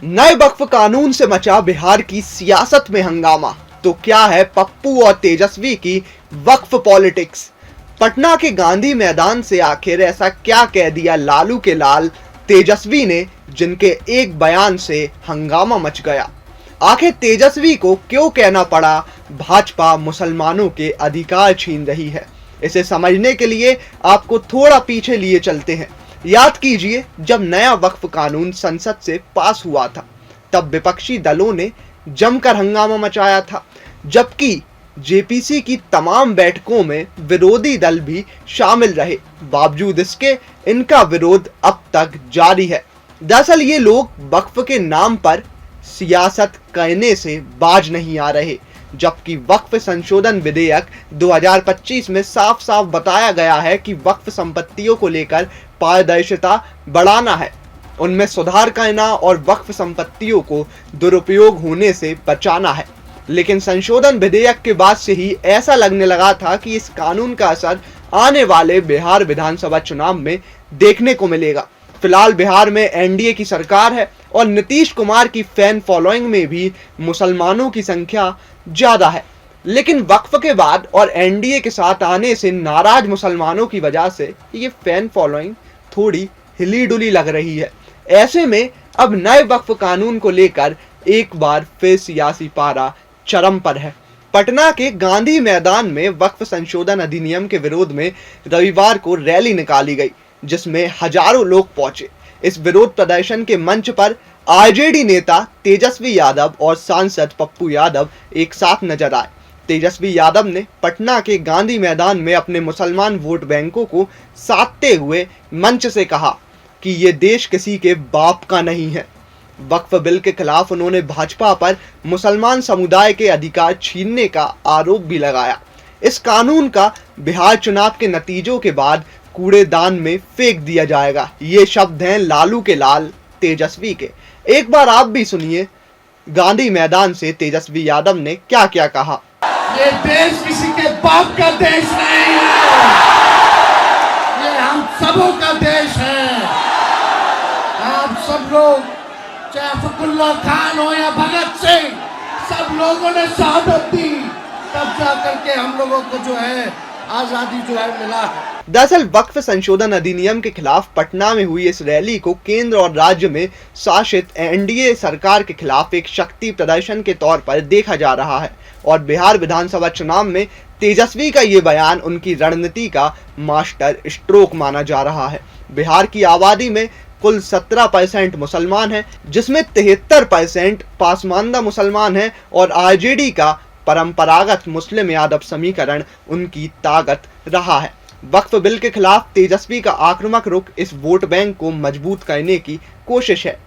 नए वक्फ कानून से मचा बिहार की सियासत में हंगामा। तो क्या है पप्पू और तेजस्वी की वक्फ पॉलिटिक्स? पटना के गांधी मैदान से आखिर ऐसा क्या कह दिया लालू के लाल तेजस्वी ने, जिनके एक बयान से हंगामा मच गया? आखिर तेजस्वी को क्यों कहना पड़ा भाजपा मुसलमानों के अधिकार छीन रही है? इसे समझने के लिए आपको थोड़ा पीछे लिए चलते हैं। याद कीजिए, जब नया वक्फ कानून संसद से पास हुआ था तब विपक्षी दलों ने जमकर हंगामा मचाया था, जबकि जेपीसी की तमाम बैठकों में विरोधी दल भी शामिल रहे। बावजूद इसके इनका विरोध अब तक जारी है। दरअसल ये लोग वक्फ के नाम पर सियासत करने से बाज नहीं आ रहे, जबकि वक्फ संशोधन विधेयक 2025 में साफ साफ बताया गया है कि वक्फ संपत्तियों को लेकर पारदर्शिता बढ़ाना है, उनमें सुधार करना और वक्फ संपत्तियों को दुरुपयोग होने से बचाना है। लेकिन संशोधन विधेयक के बाद से ही ऐसा लगने लगा था कि इस कानून का असर आने वाले बिहार विधानसभा चुनाव में देखने को मिलेगा। फिलहाल बिहार में एनडीए की सरकार है और नीतीश कुमार की फैन फॉलोइंग में भी मुसलमानों की संख्या ज्यादा है। लेकिन वक्फ के बाद और एनडीए के साथ आने से नाराज मुसलमानों की वजह से ये फैन फॉलोइंग थोड़ी हिली डुली लग रही है। ऐसे में अब नए वक्फ कानून को लेकर एक बार फिर सियासी पारा चरम पर है। पटना के गांधी मैदान में वक्फ संशोधन अधिनियम के विरोध में रविवार को रैली निकाली गई, जिसमें हजारों लोग पहुंचे। इस विरोध प्रदर्शन के मंच पर आरजेडी नेता तेजस्वी यादव और सांसद पप्पू यादव एक साथ नजर आए। तेजस्वी यादव ने पटना के गांधी मैदान में अपने मुसलमान वोट बैंकों को साधते हुए मंच से कहा कि ये देश किसी के बाप का नहीं है। वक्फ बिल के खिलाफ उन्होंने भाजपा पर मुसलमान समुदाय के अधिकार छीनने का आरोप भी लगाया। इस कानून का बिहार चुनाव के नतीजों के बाद कूड़ेदान में फेंक दिया जाएगा। ये शब्द हैं लालू के लाल तेजस्वी के। एक बार आप भी सुनिए गांधी मैदान से तेजस्वी यादव ने क्या क्या कहा। ये देश किसी के बाप का देश नहीं है, ये हम सबों का देश है। आप सब लोग, चाहे फकुल्ला खान हो या भगत सिंह, सब लोगों ने शहादत दी, तब जा करके हम लोगों को जो है आजादी जो है मिला है। दरअसल वक्फ संशोधन अधिनियम के खिलाफ पटना में हुई इस रैली को केंद्र और राज्य में शासित एनडीए सरकार के खिलाफ एक शक्ति प्रदर्शन के तौर पर देखा जा रहा है और बिहार विधानसभा चुनाव में तेजस्वी का ये बयान उनकी रणनीति का मास्टर स्ट्रोक माना जा रहा है। बिहार की आबादी में कुल 17% मुसलमान हैं, जिसमें 73% पासमानदा मुसलमान हैं और आरजेडी का परंपरागत मुस्लिम यादव समीकरण उनकी ताकत रहा है। वक्फ बिल के खिलाफ तेजस्वी का आक्रामक रुख इस वोट बैंक को मजबूत करने की कोशिश है,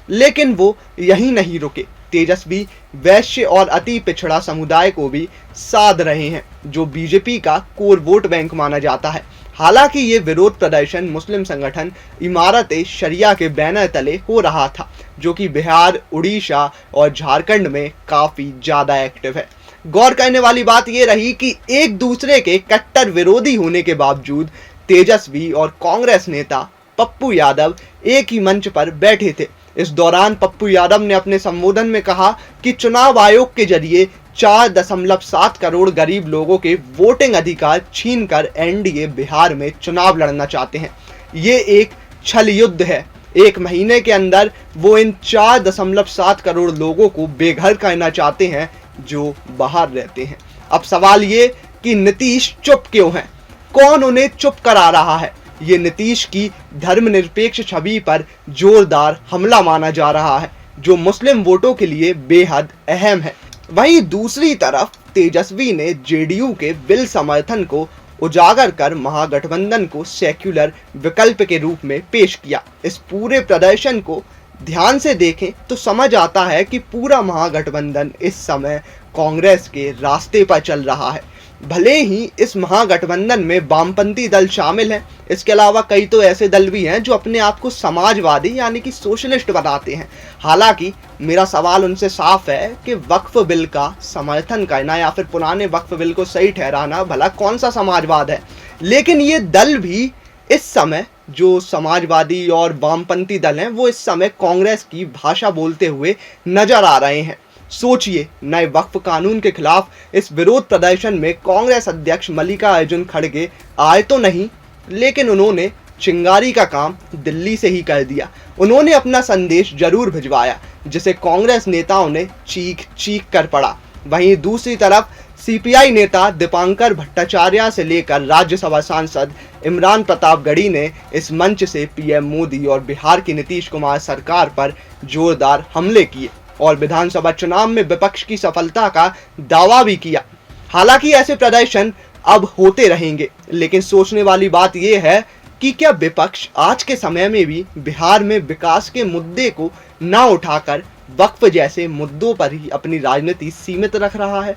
लेकिन वो यहीं नहीं रुके। तेजस्वी वैश्य और अति पिछड़ा समुदाय को भी साध रहे हैं, जो बीजेपी का कोर वोट बैंक माना जाता है। हालांकि ये विरोध प्रदर्शन मुस्लिम संगठन इमारत शरिया के बैनर तले हो रहा था, जो कि बिहार, उड़ीसा और झारखंड में काफी ज्यादा एक्टिव है। गौर करने वाली बात यह रही कि एक दूसरे के कट्टर विरोधी होने के बावजूद तेजस्वी और कांग्रेस नेता पप्पू यादव एक ही मंच पर बैठे थे। इस दौरान पप्पू यादव ने अपने संबोधन में कहा कि चुनाव आयोग के जरिए 4.7 करोड़ गरीब लोगों के वोटिंग अधिकार छीनकर एनडीए बिहार में चुनाव लड़ना चाहते हैं। ये एक छल युद्ध है। एक महीने के अंदर वो इन 4.7 करोड़ लोगों को बेघर करना चाहते हैं जो बाहर रहते हैं। अब सवाल ये कि नीतीश चुप क्यों है? कौन उन्हें चुप करा रहा है? ये नीतीश की धर्मनिरपेक्ष छवि पर जोरदार हमला माना जा रहा है, जो मुस्लिम वोटों के लिए बेहद अहम है। वहीं दूसरी तरफ तेजस्वी ने जेडीयू के बिल समर्थन को उजागर कर महागठबंधन को सेक्युलर विकल्प के रूप में पेश किया। इस पूरे प्रदर्शन को ध्यान से देखें तो समझ आता है कि पूरा महागठबंधन इस समय कांग्रेस के रास्ते पर चल रहा है। भले ही इस महागठबंधन में वामपंथी दल शामिल हैं, इसके अलावा कई तो ऐसे दल भी हैं जो अपने आप को समाजवादी यानी कि सोशलिस्ट बताते हैं। हालांकि मेरा सवाल उनसे साफ है कि वक्फ बिल का समर्थन करना या फिर पुराने वक्फ बिल को सही ठहराना भला कौन सा समाजवाद है? लेकिन ये दल भी इस समय जो समाजवादी और वामपंथी दल हैं वो इस समय कांग्रेस की भाषा बोलते हुए नजर आ रहे हैं। सोचिए, नए वक्फ कानून के खिलाफ इस विरोध प्रदर्शन में कांग्रेस अध्यक्ष मल्लिकार्जुन खड़गे आए तो नहीं, लेकिन उन्होंने चिंगारी का काम दिल्ली से ही कर दिया। उन्होंने अपना संदेश जरूर भिजवाया, जिसे कांग्रेस नेताओं ने चीख चीख कर पढ़ा। वहीं दूसरी तरफ सीपीआई नेता दीपांकर भट्टाचार्य से लेकर राज्यसभा सांसद इमरान प्रतापगढ़ी ने इस मंच से पीएम मोदी और बिहार की नीतीश कुमार सरकार पर जोरदार हमले किए और विधानसभा चुनाव में विपक्ष की सफलता का दावा भी किया। हालांकि ऐसे प्रदर्शन अब होते रहेंगे, लेकिन सोचने वाली बात यह है कि क्या विपक्ष आज के समय में भी बिहार में विकास के मुद्दे को न उठाकर वक्फ जैसे मुद्दों पर ही अपनी राजनीति सीमित रख रहा है?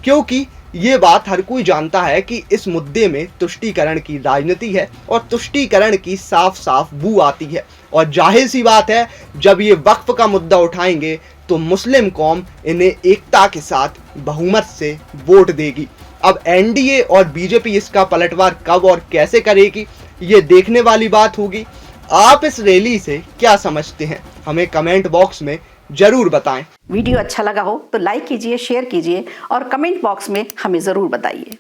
क्योंकि ये बात हर कोई जानता है कि इस मुद्दे में तुष्टीकरण की राजनीति है और तुष्टीकरण की साफ साफ बू आती है। और जाहिर सी बात है, जब ये वक्फ का मुद्दा उठाएंगे तो मुस्लिम कौम इन्हें एकता के साथ बहुमत से वोट देगी। अब एनडीए और बीजेपी इसका पलटवार कब और कैसे करेगी, ये देखने वाली बात होगी। आप इस रैली से क्या समझते हैं, हमें कमेंट बॉक्स में जरूर बताएं। वीडियो अच्छा लगा हो तो लाइक कीजिए, शेयर कीजिए और कमेंट बॉक्स में हमें ज़रूर बताइए।